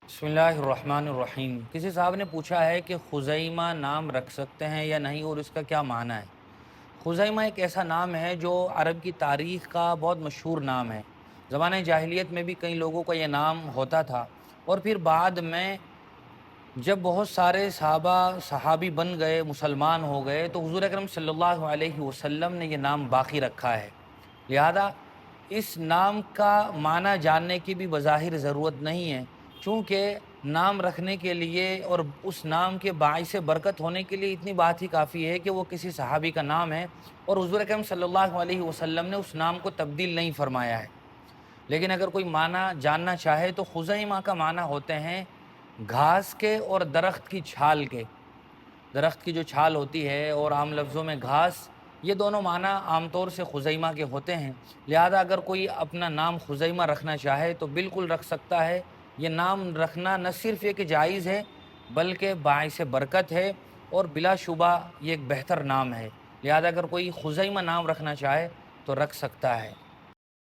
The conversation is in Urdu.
بسم اللہ الرحمن الرحیم۔ کسی صاحب نے پوچھا ہے کہ خزیمہ نام رکھ سکتے ہیں یا نہیں اور اس کا کیا معنی ہے۔ خزیمہ ایک ایسا نام ہے جو عرب کی تاریخ کا بہت مشہور نام ہے۔ زمانہ جاہلیت میں بھی کئی لوگوں کا یہ نام ہوتا تھا، اور پھر بعد میں جب بہت سارے صحابی بن گئے، مسلمان ہو گئے، تو حضور اکرم صلی اللہ علیہ وسلم نے یہ نام باقی رکھا ہے۔ لہذا اس نام کا معنی جاننے کی بھی بظاہر ضرورت نہیں ہے، چونکہ نام رکھنے کے لیے اور اس نام کے باعث برکت ہونے کے لیے اتنی بات ہی کافی ہے کہ وہ کسی صحابی کا نام ہے، اور حضور اکرم صلی اللہ علیہ وسلم نے اس نام کو تبدیل نہیں فرمایا ہے۔ لیکن اگر کوئی معنی جاننا چاہے تو خزیمہ کا معنی ہوتے ہیں گھاس کے اور درخت کی چھال کے۔ درخت کی جو چھال ہوتی ہے اور عام لفظوں میں گھاس، یہ دونوں معنی عام طور سے خزیمہ کے ہوتے ہیں۔ لہذا اگر کوئی اپنا نام خزیمہ رکھنا چاہے تو بالکل رکھ سکتا ہے۔ یہ نام رکھنا نہ صرف یہ کہ جائز ہے، بلکہ باعث برکت ہے، اور بلا شبہ یہ ایک بہتر نام ہے۔ لہذا اگر کوئی خزیمہ نام رکھنا چاہے تو رکھ سکتا ہے۔